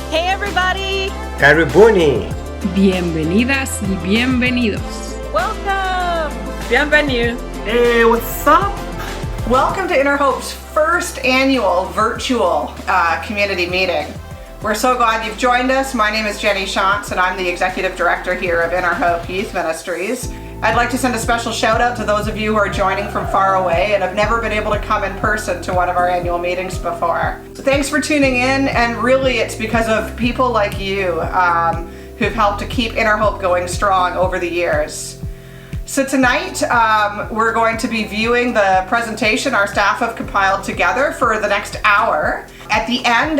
Hey everybody! Karibuni! Bienvenidas y bienvenidos. Welcome! Bienvenue. Hey, what's up? Welcome to Inner Hope's first annual virtual community meeting. We're so glad you've joined us. My name is Jenny Shantz and I'm the Executive Director here of Inner Hope Youth Ministries. I'd like to send a special shout out to those of you who are joining from far away and have never been able to come in person to one of our annual meetings before. Thanks for tuning in, and really it's because of people like you who've helped to keep Inner Hope going strong over the years. So tonight we're going to be viewing the presentation our staff have compiled together for the next hour. At the end,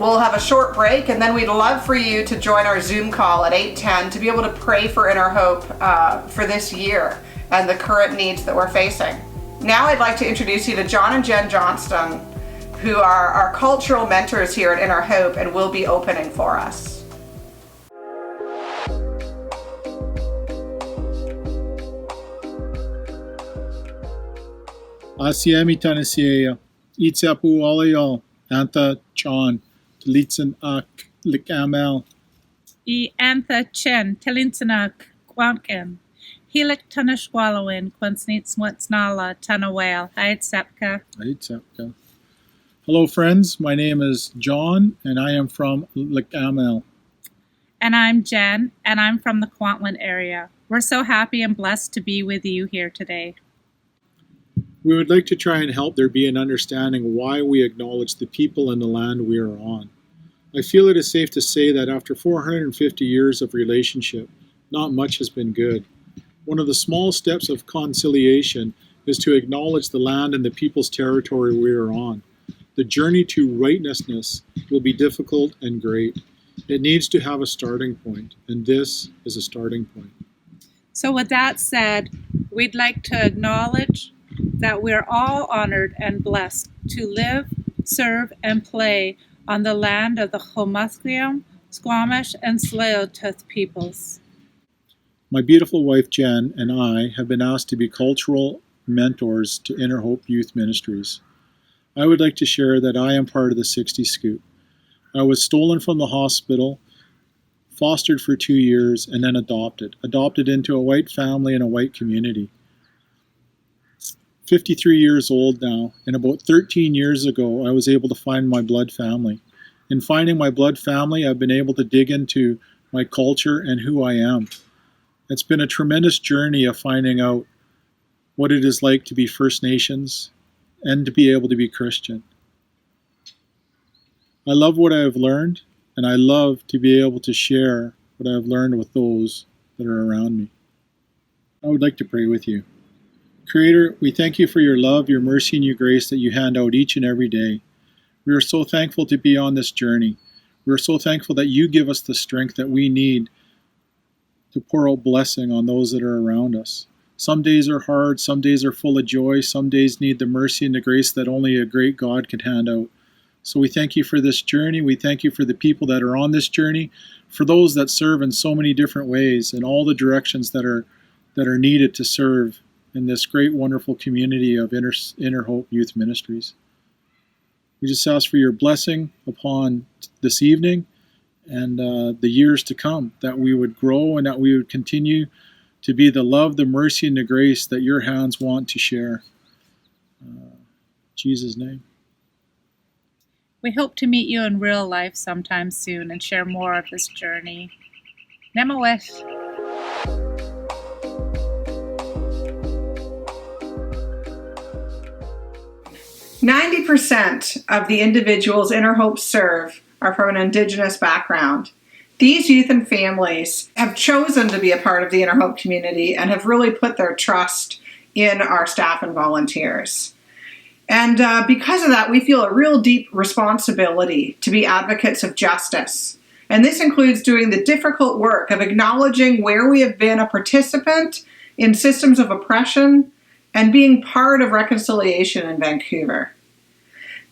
we'll have a short break, and then we'd love for you to join our Zoom call at 8:10 to be able to pray for Inner Hope for this year and the current needs that we're facing. Now I'd like to introduce you to John and Jen Johnston, who are our cultural mentors here at Inner Hope and will be opening for us. Asiemi Tanisia, Itzapu Alio, Antha Chan, Tlitzen Ak, Likamel. I Antha Chen, Telinsanak, Quankin, Helik Tanashwallowin, Quansnits Watsnala, Tanawale, Aidsepka. Hello, friends. My name is John, and I am from Likamel. And I'm Jen, and I'm from the Kwantlen area. We're so happy and blessed to be with you here today. We would like to try and help there be an understanding why we acknowledge the people and the land we are on. I feel it is safe to say that after 450 years of relationship, not much has been good. One of the small steps of conciliation is to acknowledge the land and the people's territory we are on. The journey to righteousness will be difficult and great. It needs to have a starting point, and this is a starting point. So with that said, we'd like to acknowledge that we're all honored and blessed to live, serve, and play on the land of the Homusqueam, Squamish, and Tsleil-Waututh peoples. My beautiful wife Jen and I have been asked to be cultural mentors to Inner Hope Youth Ministries. I would like to share that I am part of the 60 Scoop. I was stolen from the hospital, fostered for 2 years, and then adopted into a white family and a white community. 53 years old now, and about 13 years ago, I was able to find my blood family. In finding my blood family, I've been able to dig into my culture and who I am. It's been a tremendous journey of finding out what it is like to be First Nations and to be able to be Christian. I love what I have learned, and I love to be able to share what I have learned with those that are around me. I would like to pray with you. Creator, we thank you for your love, your mercy, and your grace that you hand out each and every day. We are so thankful to be on this journey. We are so thankful that you give us the strength that we need to pour out blessing on those that are around us. Some days are hard, some days are full of joy, some days need the mercy and the grace that only a great God can hand out. So we thank you for this journey. We thank you for the people that are on this journey, for those that serve in so many different ways, and all the directions that are needed to serve in this great, wonderful community of Inner Hope Youth Ministries. We just ask for your blessing upon this evening and the years to come, that we would grow and that we would continue to be the love, the mercy, and the grace that your hands want to share. In Jesus' name. We hope to meet you in real life sometime soon and share more of this journey. Nemawish. 90% of the individuals Inner Hope serve are from an Indigenous background. These youth and families have chosen to be a part of the Inner Hope community and have really put their trust in our staff and volunteers. And because of that, we feel a real deep responsibility to be advocates of justice. And this includes doing the difficult work of acknowledging where we have been a participant in systems of oppression and being part of reconciliation in Vancouver.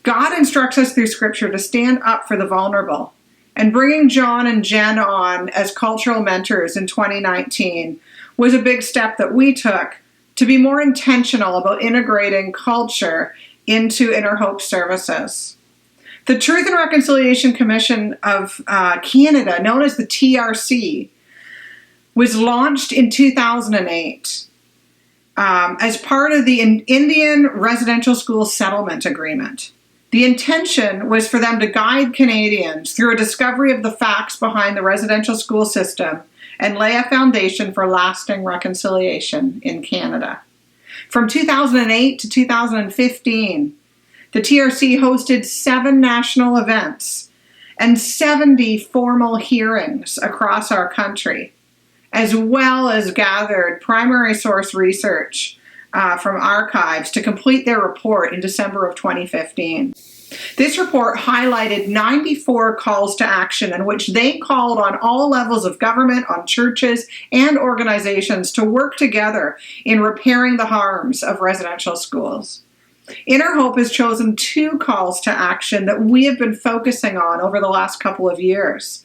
God instructs us through Scripture to stand up for the vulnerable, and bringing John and Jen on as cultural mentors in 2019 was a big step that we took to be more intentional about integrating culture into Inner Hope services. The Truth and Reconciliation Commission of Canada, known as the TRC, was launched in 2008 as part of the Indian Residential School Settlement Agreement. The intention was for them to guide Canadians through a discovery of the facts behind the residential school system and lay a foundation for lasting reconciliation in Canada. From 2008 to 2015, the TRC hosted 7 national events and 70 formal hearings across our country, as well as gathered primary source research from archives to complete their report in December of 2015. This report highlighted 94 calls to action in which they called on all levels of government, on churches, and organizations to work together in repairing the harms of residential schools. Inner Hope has chosen 2 calls to action that we have been focusing on over the last couple of years.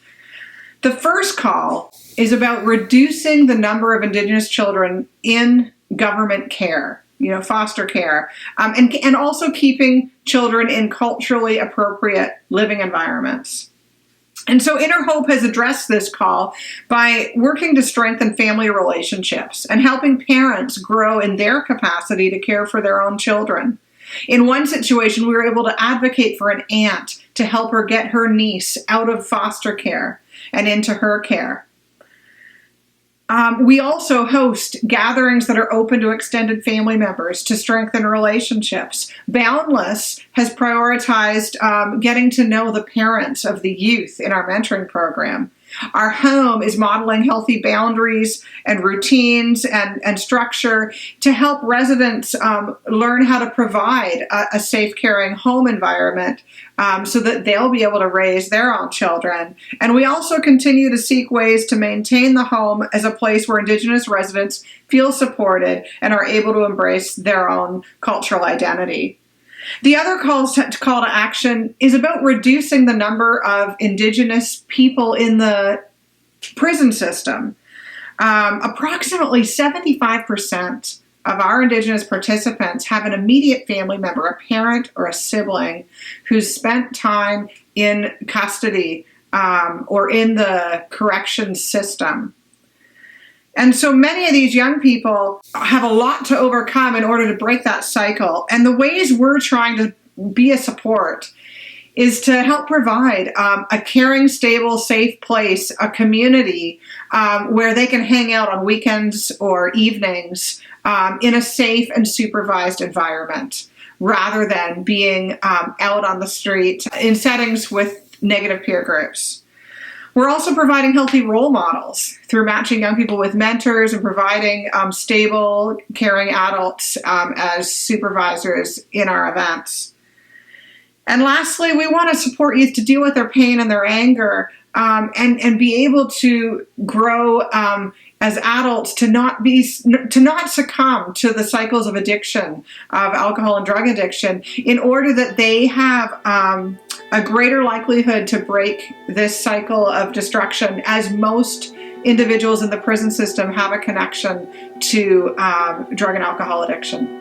The first call is about reducing the number of Indigenous children in government care, foster care, and also keeping children in culturally appropriate living environments. And so Inner Hope has addressed this call by working to strengthen family relationships and helping parents grow in their capacity to care for their own children. In one situation, we were able to advocate for an aunt to help her get her niece out of foster care and into her care. We also host gatherings that are open to extended family members to strengthen relationships. Boundless has prioritized getting to know the parents of the youth in our mentoring program. Our home is modeling healthy boundaries and routines and structure to help residents learn how to provide a safe, caring home environment so that they'll be able to raise their own children. And we also continue to seek ways to maintain the home as a place where Indigenous residents feel supported and are able to embrace their own cultural identity. The other call to action is about reducing the number of Indigenous people in the prison system. Approximately 75% of our Indigenous participants have an immediate family member, a parent or a sibling, who's spent time in custody or in the corrections system. And so many of these young people have a lot to overcome in order to break that cycle. And the ways we're trying to be a support is to help provide a caring, stable, safe place, a community where they can hang out on weekends or evenings in a safe and supervised environment, rather than being out on the street in settings with negative peer groups. We're also providing healthy role models through matching young people with mentors and providing stable, caring adults as supervisors in our events. And lastly, we want to support youth to deal with their pain and their anger and be able to grow as adults, to not succumb to the cycles of addiction, of alcohol and drug addiction, in order that they have a greater likelihood to break this cycle of destruction, as most individuals in the prison system have a connection to drug and alcohol addiction.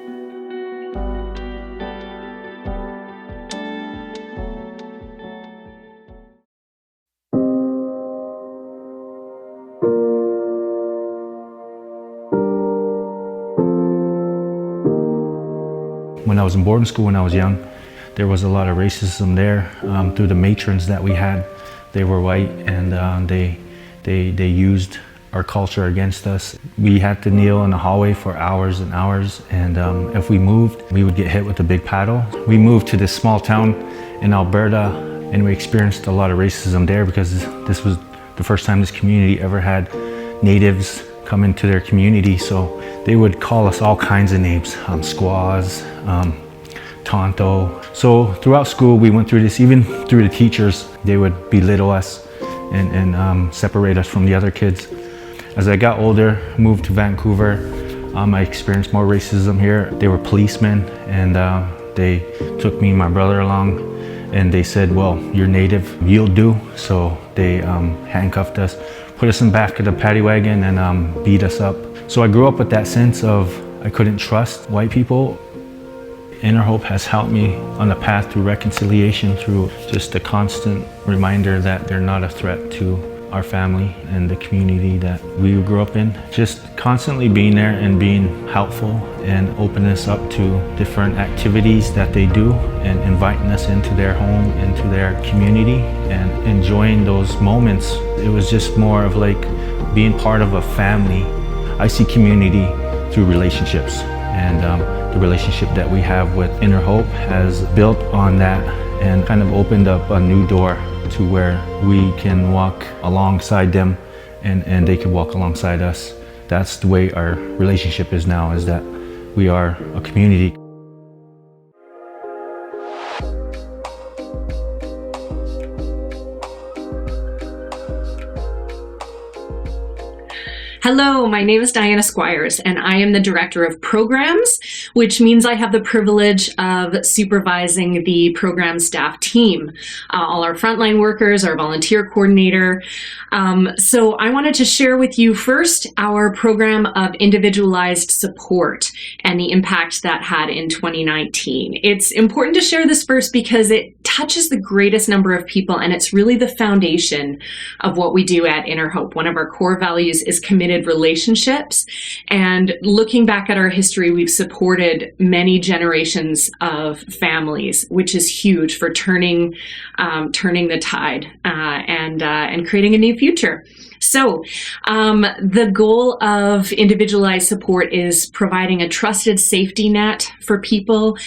When I was in boarding school when I was young, there was a lot of racism there through the matrons that we had. They were white, and they used our culture against us. We had to kneel in the hallway for hours and hours, and if we moved, we would get hit with a big paddle. We moved to this small town in Alberta, and we experienced a lot of racism there because this was the first time this community ever had natives come into their community, so they would call us all kinds of names, squaws, tonto. So throughout school we went through this, even through the teachers. They would belittle us and separate us from the other kids. As I got older, moved to Vancouver, I experienced more racism here. They were policemen, and they took me and my brother along, and they said, well, you're native, you'll do. So they handcuffed us, put us in the back of the paddy wagon, and beat us up. So I grew up with that sense of I couldn't trust white people. Inner Hope has helped me on the path to reconciliation through just a constant reminder that they're not a threat to our family and the community that we grew up in. Just constantly being there and being helpful and opening us up to different activities that they do and inviting us into their home, into their community, and enjoying those moments. It was just more of like being part of a family. I see community through relationships, and the relationship that we have with Inner Hope has built on that and kind of opened up a new door to where we can walk alongside them and they can walk alongside us. That's the way our relationship is now, is that we are a community. Hello, my name is Diana Squires, and I am the Director of Programs, which means I have the privilege of supervising the program staff team, all our frontline workers, our volunteer coordinator. So I wanted to share with you first our program of individualized support and the impact that had in 2019. It's important to share this first because it touches the greatest number of people, and it's really the foundation of what we do at Inner Hope. One of our core values is committed relationships, and looking back at our history, we've supported many generations of families, which is huge for turning the tide and creating a new future. So the goal of individualized support is providing a trusted safety net for people,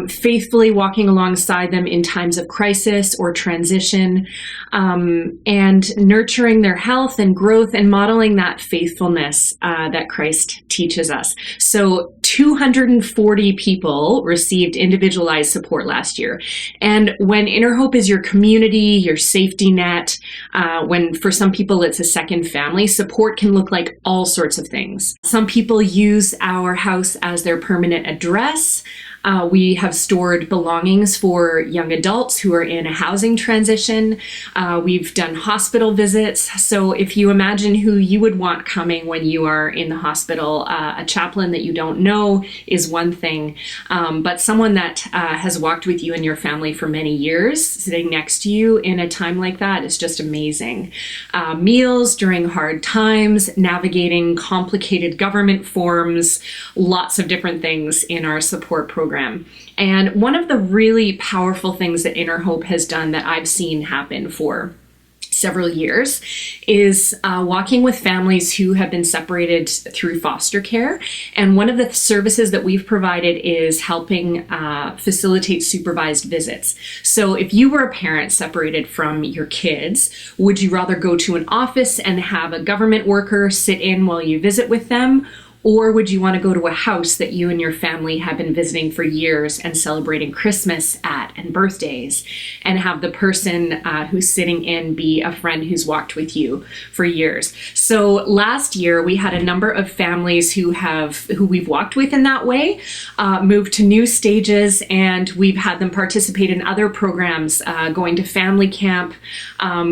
faithfully walking alongside them in times of crisis or transition, and nurturing their health and growth and modeling that faithfulness that Christ teaches us. So 240 people received individualized support last year. And when Inner Hope is your community, your safety net, when for some people it's a second family, support can look like all sorts of things. Some people use our house as their permanent address. We have stored belongings for young adults who are in a housing transition. We've done hospital visits. So if you imagine who you would want coming when you are in the hospital, a chaplain that you don't know is one thing, but someone that has walked with you and your family for many years, sitting next to you in a time like that is just amazing. Meals during hard times, navigating complicated government forms, lots of different things in our support program. And one of the really powerful things that Inner Hope has done that I've seen happen for several years is walking with families who have been separated through foster care. And one of the services that we've provided is helping facilitate supervised visits. So if you were a parent separated from your kids, would you rather go to an office and have a government worker sit in while you visit with them? Or would you want to go to a house that you and your family have been visiting for years and celebrating Christmas at and birthdays, and have the person who's sitting in be a friend who's walked with you for years? So last year we had a number of families who we've walked with in that way, moved to new stages, and we've had them participate in other programs, going to family camp,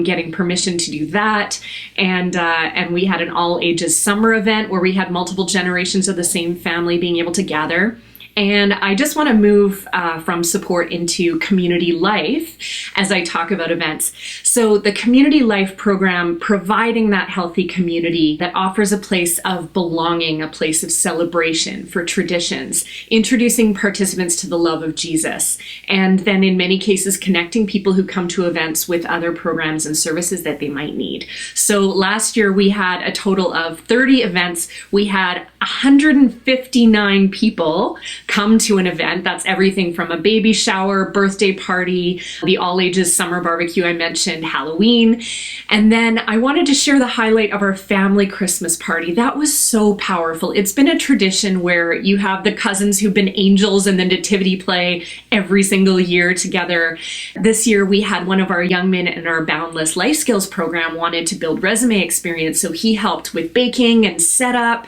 getting permission to do that, and we had an all ages summer event where we had multiple generations of the same family being able to gather. And I just want to move from support into community life as I talk about events. So the community life program, providing that healthy community that offers a place of belonging, a place of celebration for traditions, introducing participants to the love of Jesus, and then in many cases connecting people who come to events with other programs and services that they might need. So last year we had a total of 30 events. We had 159 people come to an event. That's everything from a baby shower, birthday party, the all ages summer barbecue I mentioned, Halloween. And then I wanted to share the highlight of our family Christmas party. That was so powerful. It's been a tradition where you have the cousins who've been angels in the nativity play every single year together. This year we had one of our young men in our Boundless Life Skills program wanted to build resume experience. So he helped with baking and setup.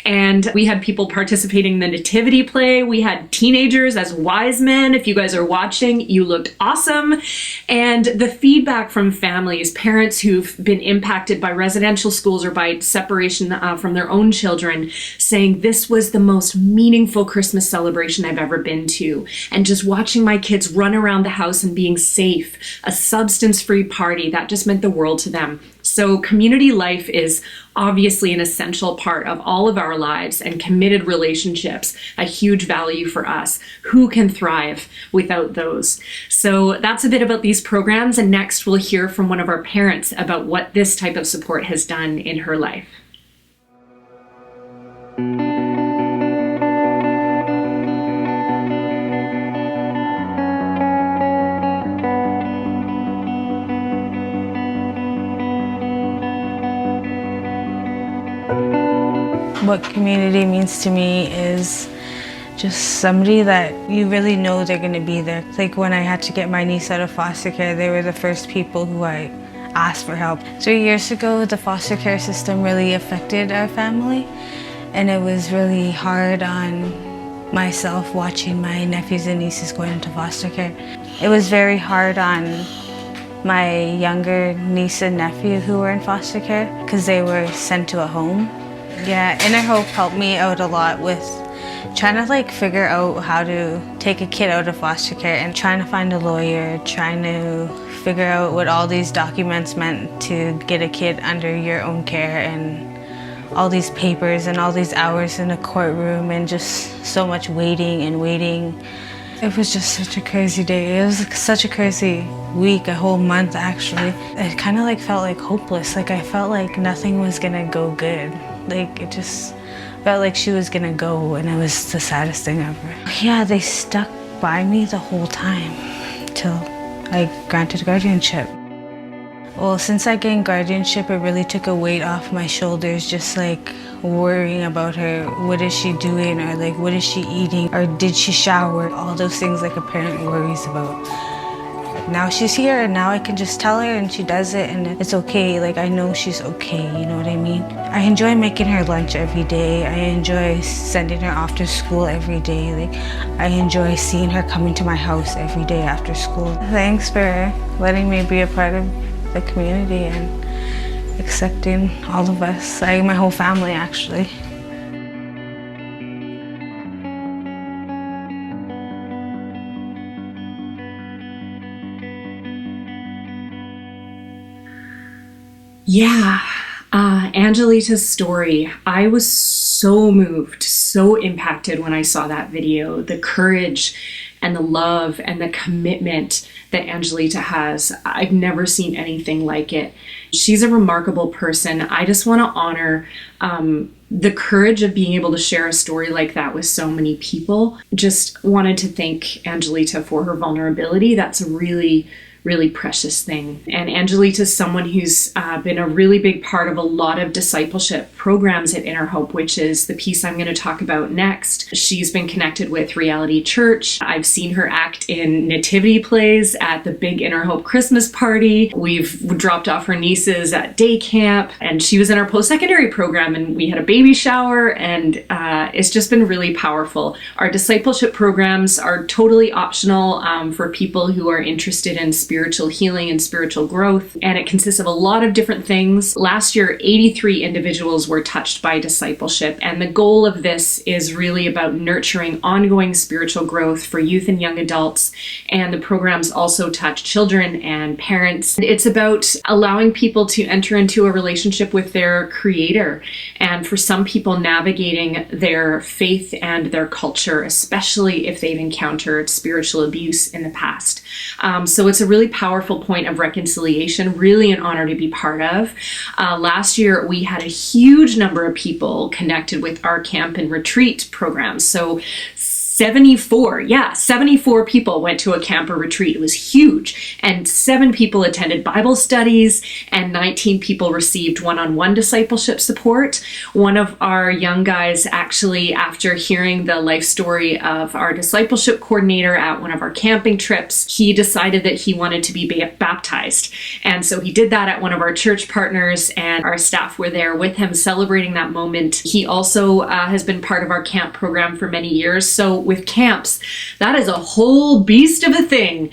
And we had people participating in the nativity play day. We had teenagers as wise men. If you guys are watching, you looked awesome. And the feedback from families, parents who've been impacted by residential schools or by separation from their own children, saying this was the most meaningful Christmas celebration I've ever been to. And just watching my kids run around the house and being safe, a substance-free party, that just meant the world to them. So community life is obviously an essential part of all of our lives, and committed relationships, a huge value for us. Who can thrive without those? So that's a bit about these programs, and next we'll hear from one of our parents about what this type of support has done in her life. What community means to me is just somebody that you really know they're going to be there. Like when I had to get my niece out of foster care, they were the first people who I asked for help. 3 years ago, the foster care system really affected our family, and it was really hard on myself watching my nephews and nieces going into foster care. It was very hard on my younger niece and nephew who were in foster care because they were sent to a home. Yeah, Inner Hope helped me out a lot with trying to figure out how to take a kid out of foster care and trying to find a lawyer, trying to figure out what all these documents meant to get a kid under your own care, and all these papers and all these hours in a courtroom and just so much waiting and waiting. It was just such a crazy day. It was such a crazy week, a whole month actually. It kind of felt hopeless. I felt like nothing was gonna go good. It just felt like she was gonna go, and it was the saddest thing ever. Yeah, they stuck by me the whole time till I granted guardianship. Well, since I gained guardianship, it really took a weight off my shoulders, just worrying about her. What is she doing? Or what is she eating? Or did she shower? All those things a parent worries about. Now she's here, and now I can just tell her and she does it, and it's okay. I know she's okay, you know what I mean? I enjoy making her lunch every day. I enjoy sending her off to school every day. I enjoy seeing her coming to my house every day after school. Thanks for letting me be a part of the community and accepting all of us, my whole family actually. Yeah, Angelita's story. I was so moved, so impacted when I saw that video. The courage and the love and the commitment that Angelita has, I've never seen anything like it. She's a remarkable person. I just want to honor the courage of being able to share a story like that with so many people. Just wanted to thank Angelita for her vulnerability. That's a really precious thing. And Angelita's someone who's been a really big part of a lot of discipleship programs at Inner Hope, which is the piece I'm going to talk about next. She's been connected with Reality Church. I've seen her act in nativity plays at the big Inner Hope Christmas party. We've dropped off her nieces at day camp, and she was in our post-secondary program, and we had a baby shower, and it's just been really powerful. Our discipleship programs are totally optional for people who are interested in spiritual healing and spiritual growth, and it consists of a lot of different things. Last year, 83 individuals were touched by discipleship, and the goal of this is really about nurturing ongoing spiritual growth for youth and young adults, and the programs also touch children and parents. It's about allowing people to enter into a relationship with their Creator, and for some people navigating their faith and their culture, especially if they've encountered spiritual abuse in the past. So it's a really powerful point of reconciliation, really an honor to be part of. Last year, we had a huge number of people connected with our camp and retreat programs. So 74 people went to a camp or retreat. It was huge. And 7 people attended Bible studies, and 19 people received one-on-one discipleship support. One of our young guys actually, after hearing the life story of our discipleship coordinator at one of our camping trips, he decided that he wanted to be baptized. And so he did that at one of our church partners, and our staff were there with him celebrating that moment. He also has been part of our camp program for many years. So with camps, that is a whole beast of a thing.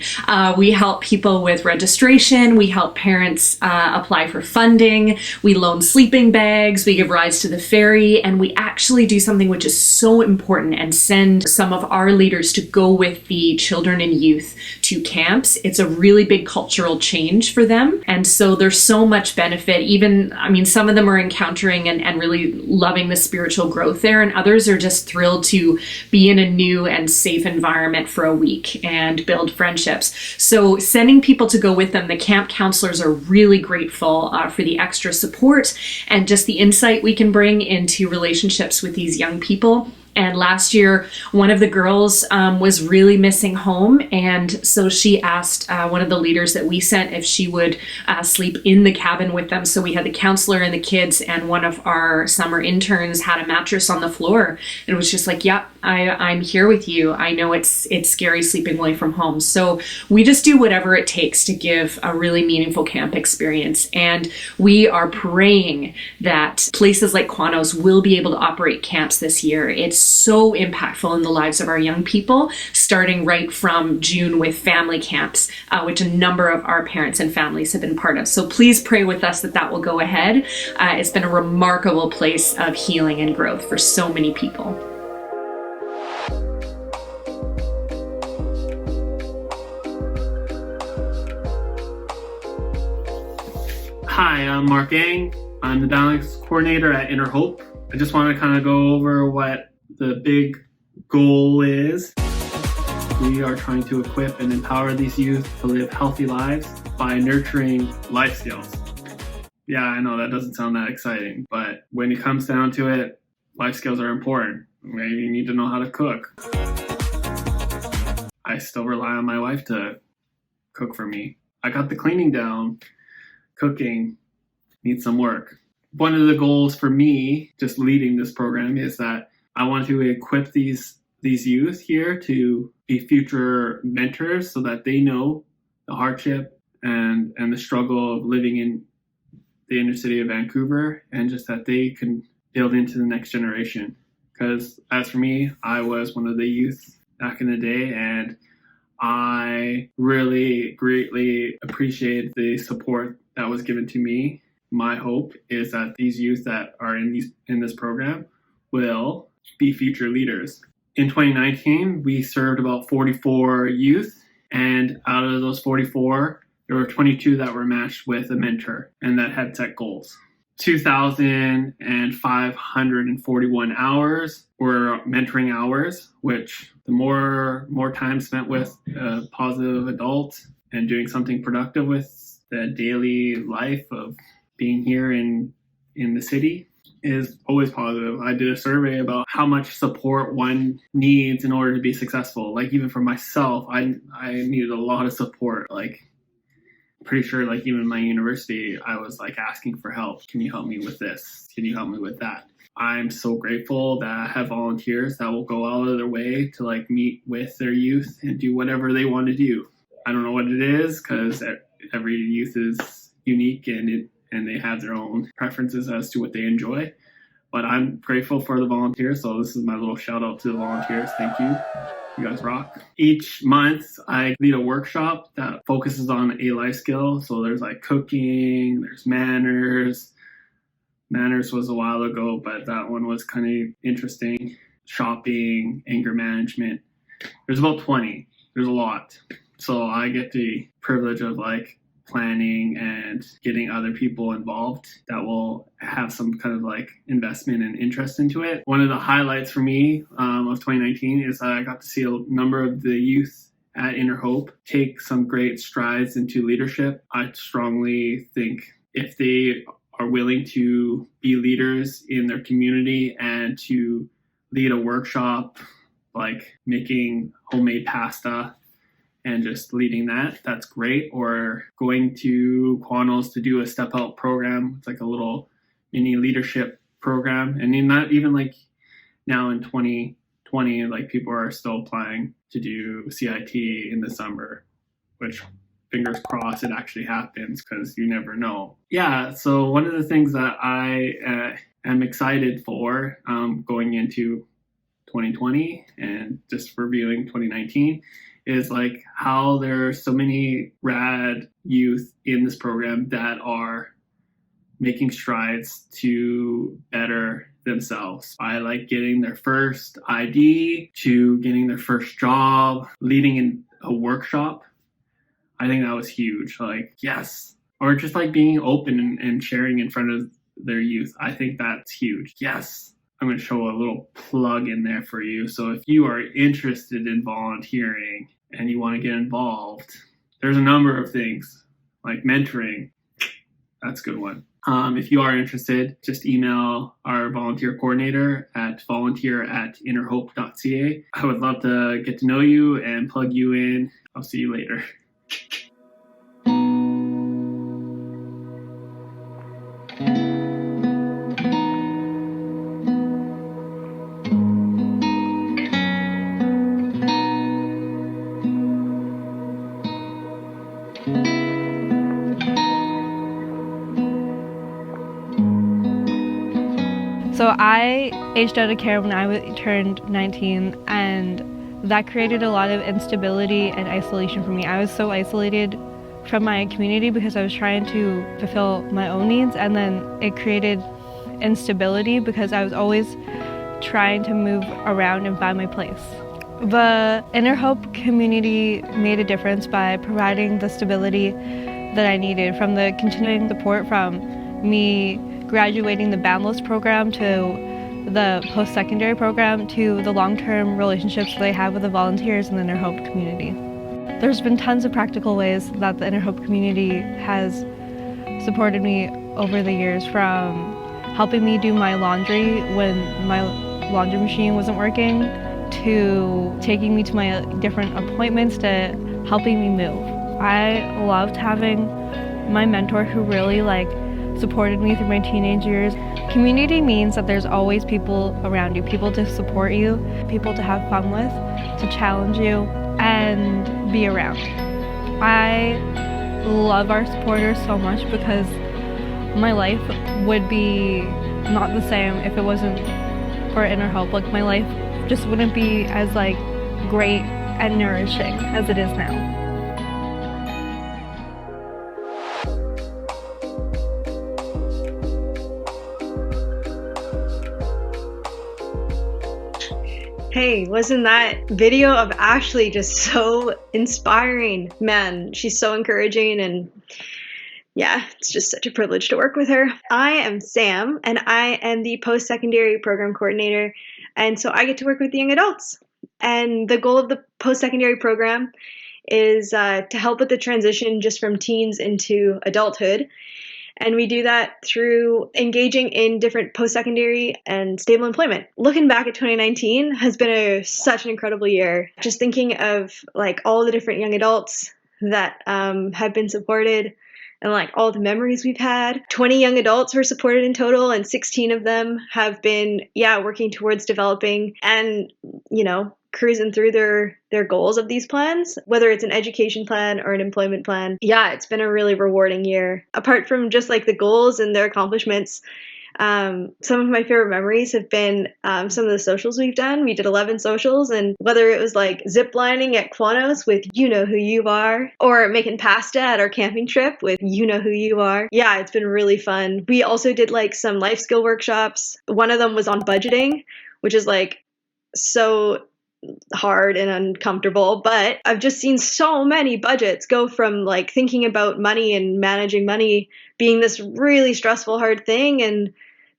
We help people with registration. We help parents apply for funding. We loan sleeping bags. We give rides to the ferry. And we actually do something which is so important and send some of our leaders to go with the children and youth to camps. It's a really big cultural change for them. And so there's so much benefit. Even, I mean, some of them are encountering and really loving the spiritual growth there. And others are just thrilled to be in a new and safe environment for a week and build friendships. So sending people to go with them, the camp counselors are really grateful for the extra support and just the insight we can bring into relationships with these young people. And last year, one of the girls was really missing home. And so she asked one of the leaders that we sent if she would sleep in the cabin with them. So we had the counselor and the kids, and one of our summer interns had a mattress on the floor. And it was just like, yep, I'm here with you. I know it's scary sleeping away from home. So we just do whatever it takes to give a really meaningful camp experience. And we are praying that places like Quanos will be able to operate camps this year. It's so impactful in the lives of our young people, starting right from June with family camps, which a number of our parents and families have been part of. So please pray with us that will go ahead. It's been a remarkable place of healing and growth for so many people. Hi, I'm Mark Yang. I'm the Balance Coordinator at Inner Hope. I just want to kind of go over what the big goal is. We are trying to equip and empower these youth to live healthy lives by nurturing life skills. Yeah, I know that doesn't sound that exciting, but when it comes down to it, life skills are important. Maybe you need to know how to cook. I still rely on my wife to cook for me. I got the cleaning down. Cooking needs some work. One of the goals for me, just leading this program, is that I want to equip these youth here to be future mentors so that they know the hardship and the struggle of living in the inner city of Vancouver, and just that they can build into the next generation. Because as for me, I was one of the youth back in the day, and I really greatly appreciate the support that was given to me. My hope is that these youth that are in this program will be future leaders. In 2019, we served about 44 youth, and out of those 44, there were 22 that were matched with a mentor and that had set goals. 2,541 hours were mentoring hours, which the more time spent with a positive adult and doing something productive with the daily life of being here in the city is always positive. I did a survey about how much support one needs in order to be successful. Like even for myself, I needed a lot of support. Like pretty sure like even in my university, I was like asking for help. Can you help me with this? Can you help me with that? I'm so grateful that I have volunteers that will go out of their way to like meet with their youth and do whatever they want to do. I don't know what it is because every youth is unique and they have their own preferences as to what they enjoy. But I'm grateful for the volunteers, so this is my little shout out to the volunteers. Thank you. You guys rock. Each month, I lead a workshop that focuses on a life skill. So there's like cooking, there's manners. Manners was a while ago, but that one was kind of interesting. Shopping, anger management. There's about 20. There's a lot. So I get the privilege of like planning and getting other people involved that will have some kind of like investment and interest into it. One of the highlights for me of 2019 is that I got to see a number of the youth at Inner Hope take some great strides into leadership. I strongly think if they are willing to be leaders in their community and to lead a workshop like making homemade pasta and just leading that's great. Or going to Quanos to do a step out program. It's like a little mini leadership program. And not even like now in 2020, like people are still applying to do CIT in the summer, which fingers crossed it actually happens because you never know. Yeah, so one of the things that I am excited for going into 2020 and just reviewing 2019 is like how there are so many rad youth in this program that are making strides to better themselves by like getting their first ID, to getting their first job, leading in a workshop. I think that was huge. Like, yes. Or just like being open and sharing in front of their youth. I think that's huge. Yes. I'm going to show a little plug in there for you. So if you are interested in volunteering and you want to get involved, there's a number of things like mentoring. That's a good one. If you are interested, just email our volunteer coordinator at volunteer@innerhope.ca. I would love to get to know you and plug you in. I'll see you later. So I aged out of care when I turned 19, and that created a lot of instability and isolation for me. I was so isolated from my community because I was trying to fulfill my own needs, and then it created instability because I was always trying to move around and find my place. The Inner Hope community made a difference by providing the stability that I needed, from the continuing support from me graduating the boundless program to the post-secondary program to the long-term relationships that I have with the volunteers in the Inner Hope community. There's been tons of practical ways that the Inner Hope community has supported me over the years, from helping me do my laundry when my laundry machine wasn't working, to taking me to my different appointments, to helping me move. I loved having my mentor who really supported me through my teenage years. Community means that there's always people around you, people to support you, people to have fun with, to challenge you, and be around. I love our supporters so much because my life would be not the same if it wasn't for Inner Hope. My life just wouldn't be as great and nourishing as it is now. Hey, wasn't that video of Ashley just so inspiring? Man, she's so encouraging, and yeah, it's just such a privilege to work with her. I am Sam, and I am the post-secondary program coordinator, and so I get to work with young adults. And the goal of the post-secondary program is to help with the transition just from teens into adulthood. And we do that through engaging in different post-secondary and stable employment. Looking back at 2019 has been such an incredible year. Just thinking of all the different young adults that have been supported, and all the memories we've had. 20 young adults were supported in total, and 16 of them have been, working towards developing and, cruising through their goals of these plans, whether it's an education plan or an employment plan. Yeah, it's been a really rewarding year. Apart from just the goals and their accomplishments, some of my favorite memories have been some of the socials we've done. We did 11 socials, and whether it was zip lining at Quanos with You Know Who You Are, or making pasta at our camping trip with You Know Who You Are. Yeah, it's been really fun. We also did some life skill workshops. One of them was on budgeting, which is so hard and uncomfortable, but I've just seen so many budgets go from thinking about money and managing money being this really stressful, hard thing, and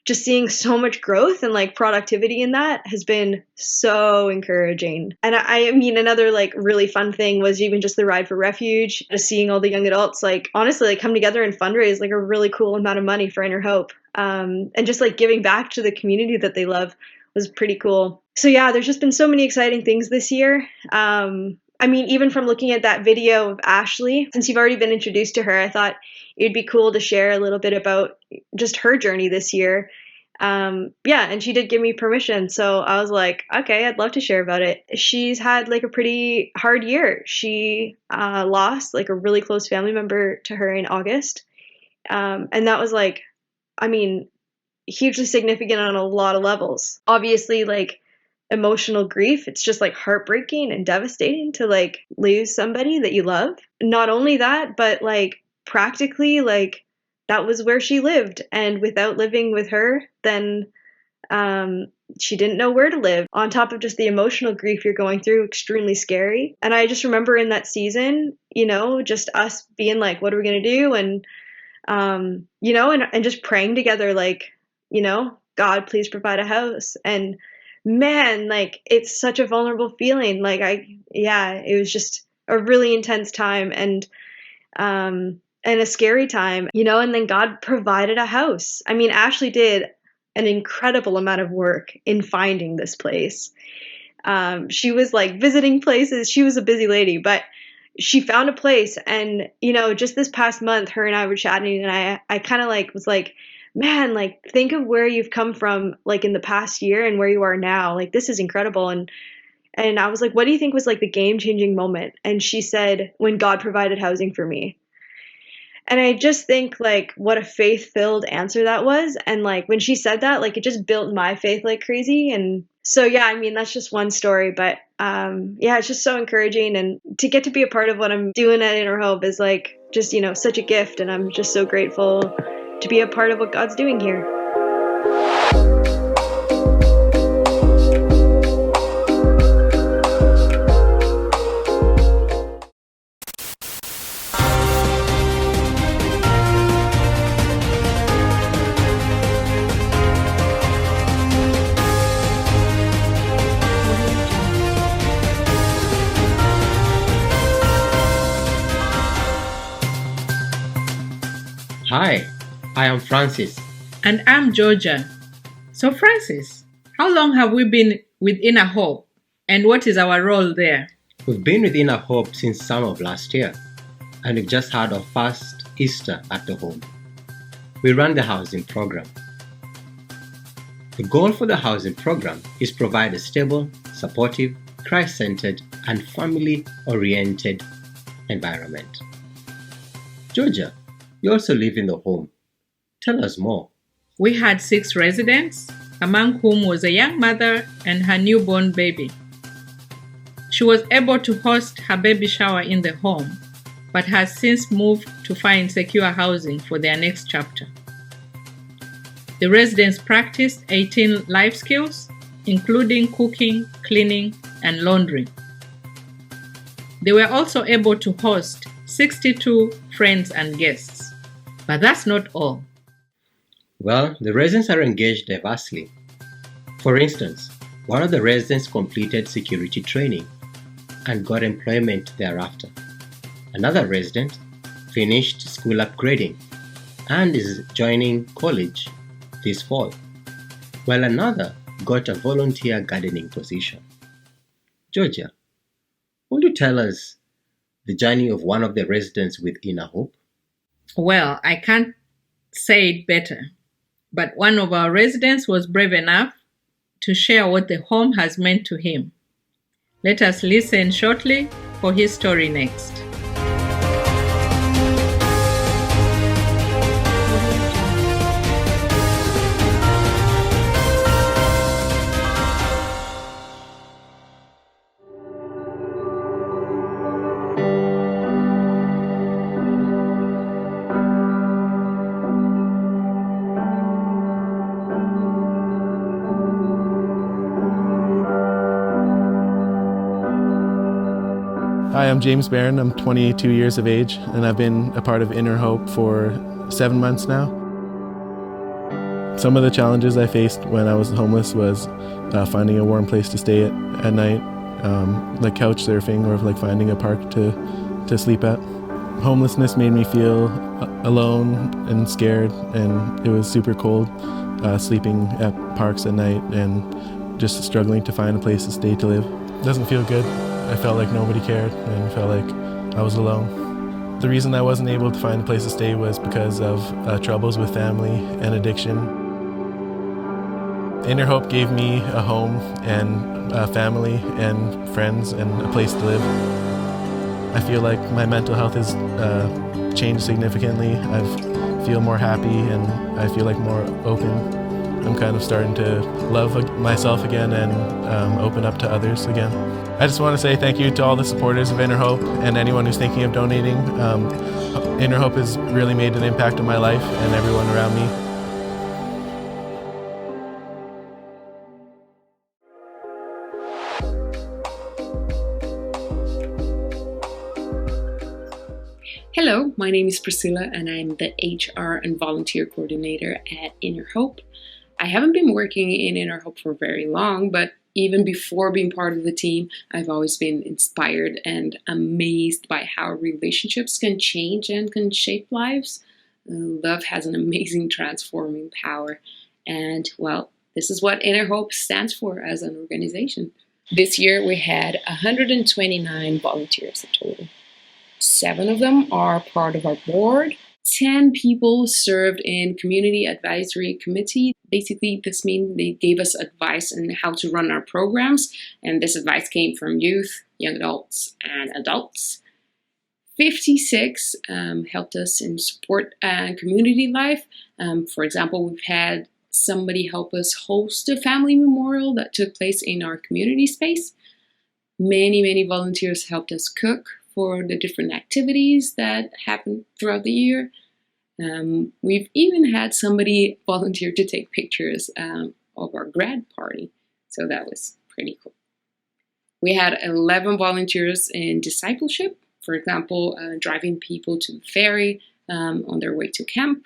just seeing so much growth and productivity in that has been so encouraging. And I mean, another really fun thing was even just the Ride for Refuge, just seeing all the young adults honestly come together and fundraise a really cool amount of money for Inner Hope, and just giving back to the community that they love was pretty cool. So yeah, there's just been so many exciting things this year. I mean, even from looking at that video of Ashley, since you've already been introduced to her, I thought it'd be cool to share a little bit about just her journey this year. And she did give me permission. So I was like, okay, I'd love to share about it. She's had a pretty hard year. She lost a really close family member to her in August. And that was hugely significant on a lot of levels. Obviously, emotional grief. It's just like heartbreaking and devastating to like lose somebody that you love. Not only that, but like practically, like that was where she lived, and without living with her, then she didn't know where to live. On top of just the emotional grief you're going through, extremely scary. And I just remember in that season, you know, just us being like, what are we going to do? And, you know, and just praying together, like, you know, God, please provide a house. And man, like, it's such a vulnerable feeling. Like, it was just a really intense time and a scary time, you know, and then God provided a house. I mean, Ashley did an incredible amount of work in finding this place. She was like visiting places. She was a busy lady, but she found a place. And, you know, just this past month, her and I were chatting, and I kind of like was like, man, like think of where you've come from, like in the past year and where you are now. Like, this is incredible. And I was like, what do you think was like the game-changing moment? And she said, when God provided housing for me. And I just think like what a faith-filled answer that was. And like when she said that, like it just built my faith like crazy. And so, yeah, I mean, that's just one story, but it's just so encouraging. And to get to be a part of what I'm doing at Inner Hope is like just, you know, such a gift. And I'm just so grateful to be a part of what God's doing here. Hi, I am Francis. And I'm Georgia. So Francis, how long have we been with Inner Hope, and what is our role there? We've been with Inner Hope since summer of last year, and we've just had our first Easter at the home. We run the housing program. The goal for the housing program is provide a stable, supportive, Christ-centered, and family-oriented environment. Georgia, you also live in the home. Tell us more. We had 6 residents, among whom was a young mother and her newborn baby. She was able to host her baby shower in the home, but has since moved to find secure housing for their next chapter. The residents practiced 18 life skills, including cooking, cleaning, and laundry. They were also able to host 62 friends and guests. But that's not all. Well, the residents are engaged diversely. For instance, one of the residents completed security training and got employment thereafter. Another resident finished school upgrading and is joining college this fall, while another got a volunteer gardening position. Georgia, will you tell us the journey of one of the residents with Inner Hope? Well, I can't say it better, but one of our residents was brave enough to share what the home has meant to him. Let us listen shortly for his story next. Hi, I'm James Barron. I'm 22 years of age, and I've been a part of Inner Hope for 7 months now. Some of the challenges I faced when I was homeless was finding a warm place to stay at night, like couch surfing or like finding a park to sleep at. Homelessness made me feel alone and scared, and it was super cold sleeping at parks at night and just struggling to find a place to stay to live. It doesn't feel good. I felt like nobody cared and felt like I was alone. The reason I wasn't able to find a place to stay was because of troubles with family and addiction. Inner Hope gave me a home and a family and friends and a place to live. I feel like my mental health has changed significantly. I feel more happy and I feel like more open I'm kind of starting to love myself again and open up to others again. I just want to say thank you to all the supporters of Inner Hope and anyone who's thinking of donating. Inner Hope has really made an impact on my life and everyone around me. Hello, my name is Priscilla and I'm the HR and Volunteer Coordinator at Inner Hope. I haven't been working in Inner Hope for very long, but even before being part of the team, I've always been inspired and amazed by how relationships can change and can shape lives. Love has an amazing transforming power. And well, this is what Inner Hope stands for as an organization. This year we had 129 volunteers in total. 7 of them are part of our board. 10 people served in community advisory committee. Basically, this means they gave us advice on how to run our programs, and this advice came from youth, young adults, and adults. 56 helped us in support and community life. For example, we've had somebody help us host a family memorial that took place in our community space. Many volunteers helped us cook for the different activities that happened throughout the year. We've even had somebody volunteer to take pictures of our grad party, so that was pretty cool. We had 11 volunteers in discipleship, for example, driving people to the ferry on their way to camp.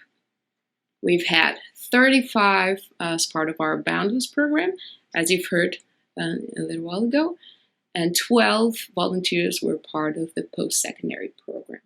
We've had 35 as part of our Boundless program, as you've heard a little while ago. And 12 volunteers were part of the post-secondary program.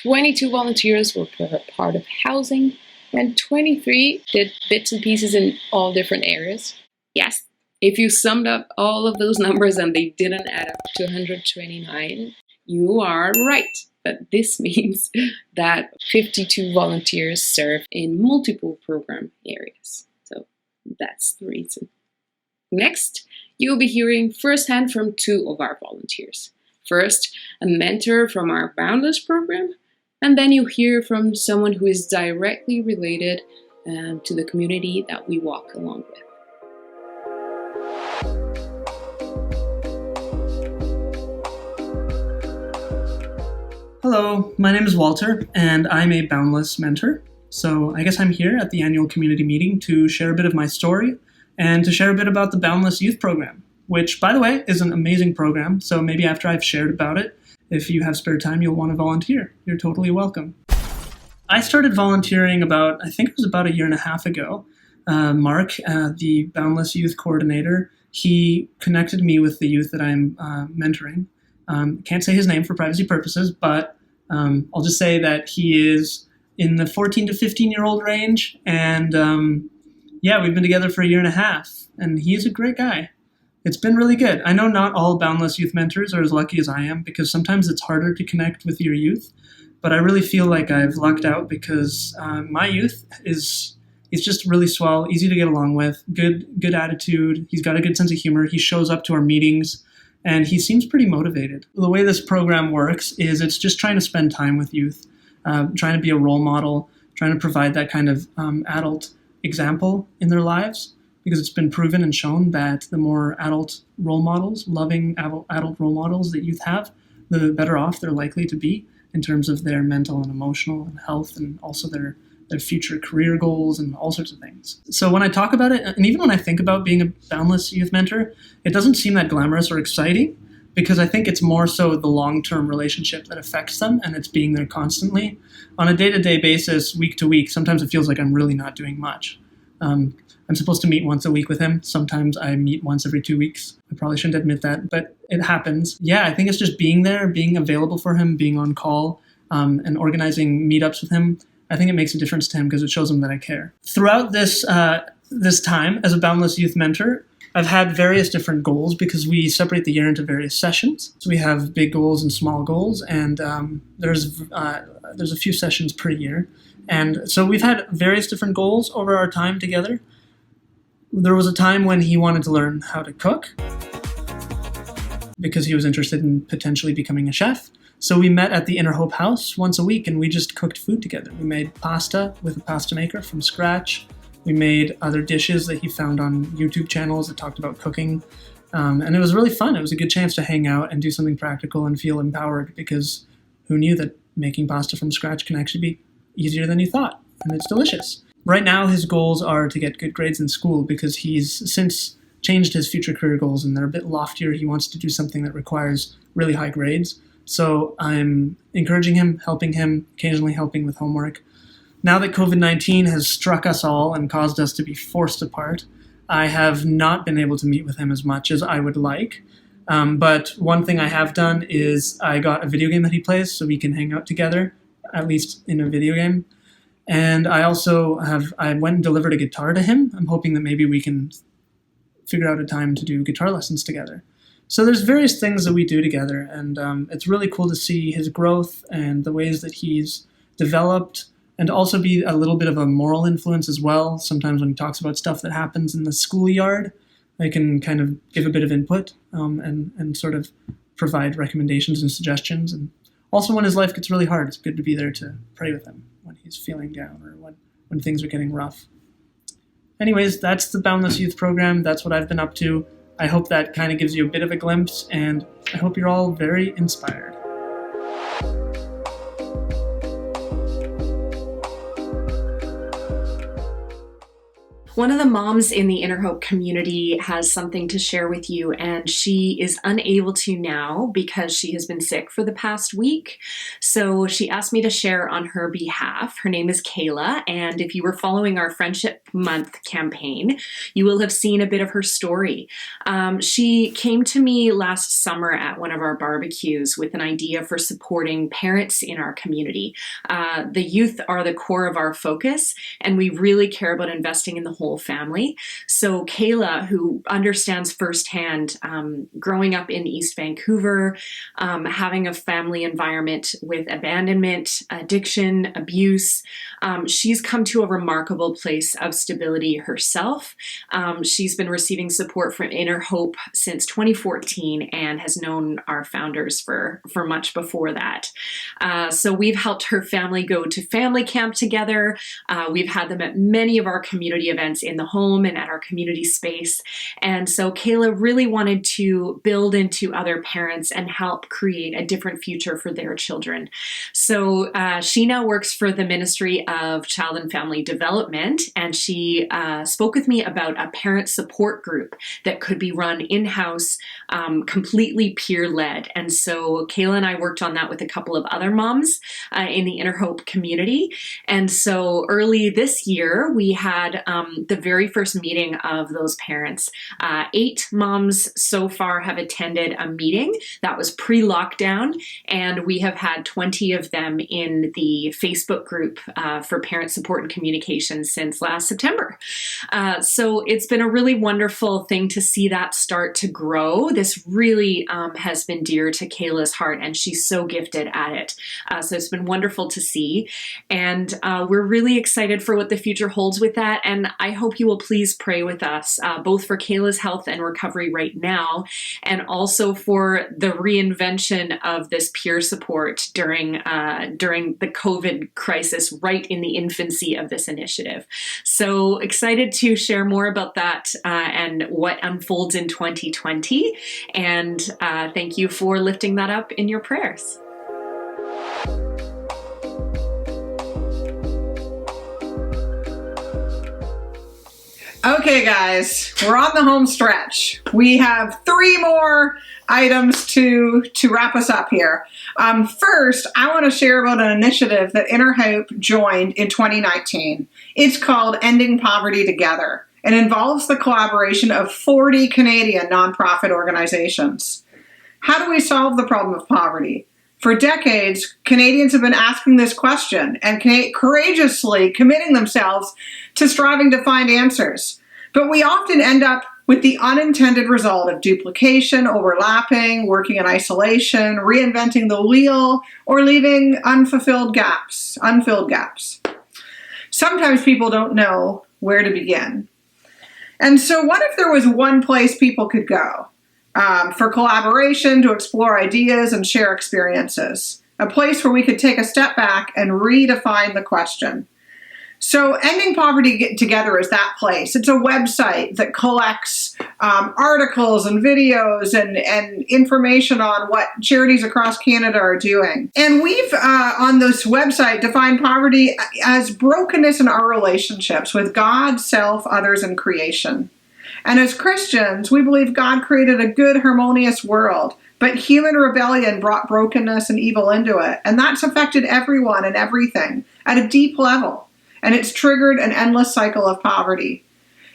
22 volunteers were part of housing, and 23 did bits and pieces in all different areas. Yes, if you summed up all of those numbers and they didn't add up to 129, you are right. But this means that 52 volunteers serve in multiple program areas. So that's the reason. Next, you'll be hearing firsthand from 2 of our volunteers. First, a mentor from our Boundless program, and then you'll hear from someone who is directly related to the community that we walk along with. Hello, my name is Walter, and I'm a Boundless mentor. So I guess I'm here at the annual community meeting to share a bit of my story and to share a bit about the Boundless Youth Program, which, by the way, is an amazing program. So maybe after I've shared about it, if you have spare time, you'll want to volunteer. You're totally welcome. I started volunteering about a year and a half ago. Mark, the Boundless Youth Coordinator, he connected me with the youth that I'm mentoring. Can't say his name for privacy purposes, but I'll just say that he is in the 14 to 15-year-old range, and we've been together for a year and a half, and he's a great guy. It's been really good. I know not all Boundless Youth mentors are as lucky as I am, because sometimes it's harder to connect with your youth, but I really feel like I've lucked out because my youth is just really swell, easy to get along with, good attitude. He's got a good sense of humor. He shows up to our meetings, and he seems pretty motivated. The way this program works is it's just trying to spend time with youth, trying to be a role model, trying to provide that kind of adult example in their lives, because it's been proven and shown that the more adult role models, loving adult role models that youth have, the better off they're likely to be in terms of their mental and emotional and health, and also their future career goals and all sorts of things. So when I talk about it, and even when I think about being a Boundless Youth mentor, it doesn't seem that glamorous or exciting, because I think it's more so the long-term relationship that affects them, and it's being there constantly. On a day-to-day basis, week to week, sometimes it feels like I'm really not doing much. I'm supposed to meet once a week with him. Sometimes I meet once every 2 weeks. I probably shouldn't admit that, but it happens. Yeah, I think it's just being there, being available for him, being on call, and organizing meetups with him. I think it makes a difference to him because it shows him that I care. Throughout this time as a Boundless Youth mentor, I've had various different goals because we separate the year into various sessions. So we have big goals and small goals, and there's a few sessions per year. And so we've had various different goals over our time together. There was a time when he wanted to learn how to cook because he was interested in potentially becoming a chef. So we met at the Inner Hope house once a week, and we just cooked food together. We made pasta with a pasta maker from scratch. We made other dishes that he found on YouTube channels that talked about cooking. And it was really fun. It was a good chance to hang out and do something practical and feel empowered, because who knew that making pasta from scratch can actually be easier than you thought, and it's delicious. Right now, his goals are to get good grades in school, because he's since changed his future career goals, and they're a bit loftier. He wants to do something that requires really high grades. So I'm encouraging him, helping him, occasionally helping with homework. Now that COVID-19 has struck us all and caused us to be forced apart, I have not been able to meet with him as much as I would like. But one thing I have done is I got a video game that he plays so we can hang out together, at least in a video game. And I also I went and delivered a guitar to him. I'm hoping that maybe we can figure out a time to do guitar lessons together. So there's various things that we do together, and it's really cool to see his growth and the ways that he's developed, and also be a little bit of a moral influence as well. Sometimes when he talks about stuff that happens in the schoolyard, I can kind of give a bit of input and sort of provide recommendations and suggestions. And also when his life gets really hard, it's good to be there to pray with him when he's feeling down or when things are getting rough. Anyways, that's the Boundless Youth Program. That's what I've been up to. I hope that kind of gives you a bit of a glimpse, and I hope you're all very inspired. One of the moms in the Inner Hope community has something to share with you, and she is unable to now because she has been sick for the past week. So she asked me to share on her behalf. Her name is Kayla, and if you were following our Friendship Month campaign, you will have seen a bit of her story. She came to me last summer at one of our barbecues with an idea for supporting parents in our community. The youth are the core of our focus, and we really care about investing in the whole family. So Kayla, who understands firsthand growing up in East Vancouver, having a family environment with abandonment, addiction, abuse, she's come to a remarkable place of stability herself. She's been receiving support from Inner Hope since 2014 and has known our founders for much before that. So we've helped her family go to family camp together. We've had them at many of our community events in the home and at our community space. And so Kayla really wanted to build into other parents and help create a different future for their children. So she now works for the Ministry of Child and Family Development, and she spoke with me about a parent support group that could be run in-house, completely peer-led. And so Kayla and I worked on that with a couple of other moms in the Inner Hope community. And so early this year, we had the very first meeting of those parents. 8 moms so far have attended a meeting that was pre-lockdown, and we have had 20 of them in the Facebook group for parent support and communication since last September. So it's been a really wonderful thing to see that start to grow. This really has been dear to Kayla's heart, and she's so gifted at it. So it's been wonderful to see, and we're really excited for what the future holds with that. And I hope you will please pray with us, both for Kayla's health and recovery right now, and also for the reinvention of this peer support during the COVID crisis, right in the infancy of this initiative. So excited to share more about that and what unfolds in 2020. And thank you for lifting that up in your prayers. Okay, guys, we're on the home stretch. We have 3 more items to wrap us up here. First, I want to share about an initiative that Inner Hope joined in 2019. It's called Ending Poverty Together. It involves the collaboration of 40 Canadian nonprofit organizations. How do we solve the problem of poverty? For decades, Canadians have been asking this question and courageously committing themselves to striving to find answers. But we often end up with the unintended result of duplication, overlapping, working in isolation, reinventing the wheel, or leaving unfilled gaps. Sometimes people don't know where to begin. And so what if there was one place people could go? For collaboration, to explore ideas and share experiences. A place where we could take a step back and redefine the question. So Ending Poverty Together is that place. It's a website that collects articles and videos and information on what charities across Canada are doing. And we've, on this website, defined poverty as brokenness in our relationships with God, self, others, and creation. And as Christians, we believe God created a good, harmonious world, but human rebellion brought brokenness and evil into it. And that's affected everyone and everything at a deep level. And it's triggered an endless cycle of poverty.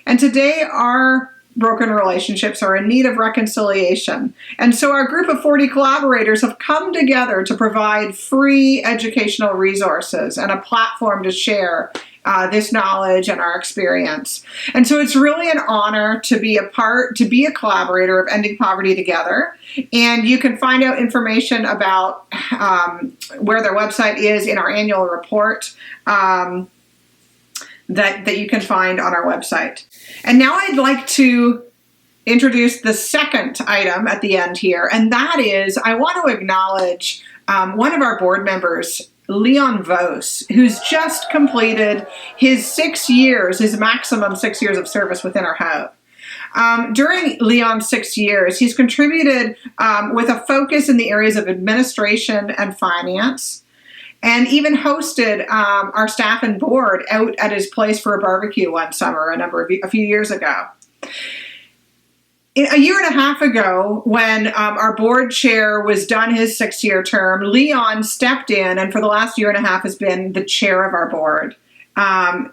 And today, our broken relationships are in need of reconciliation. And so our group of 40 collaborators have come together to provide free educational resources and a platform to share this knowledge and our experience. And so it's really an honor to be a collaborator of Ending Poverty Together. And you can find out information about where their website is in our annual report that you can find on our website. And now I'd like to introduce the second item at the end here, and that is I want to acknowledge one of our board members, Leon Vos, who's just completed his maximum 6 years of service with Inner Hope. During Leon's 6 years, he's contributed with a focus in the areas of administration and finance, and even hosted our staff and board out at his place for a barbecue one summer a few years ago. A year and a half ago, when our board chair was done his 6-year term, Leon stepped in and for the last year and a half has been the chair of our board.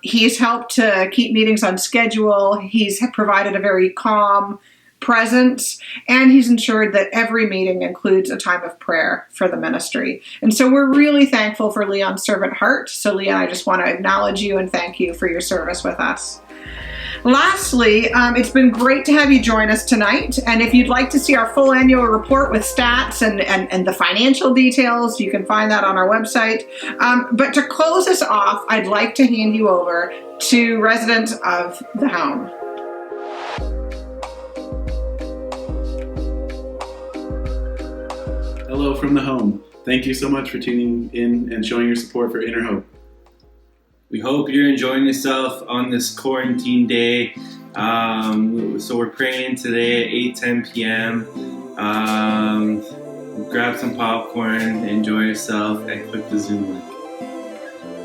He's helped to keep meetings on schedule. He's provided a very calm presence, and he's ensured that every meeting includes a time of prayer for the ministry. And so we're really thankful for Leon's servant heart. So Leon, I just want to acknowledge you and thank you for your service with us. Lastly, it's been great to have you join us tonight. And if you'd like to see our full annual report with stats and the financial details, you can find that on our website. But to close us off, I'd like to hand you over to residents of the home. Hello from the home. Thank you so much for tuning in and showing your support for Inner Hope. We hope you're enjoying yourself on this quarantine day. So we're praying today at 8:10 p.m. Grab some popcorn, enjoy yourself, and click the Zoom link.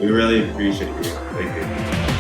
We really appreciate you. Thank you.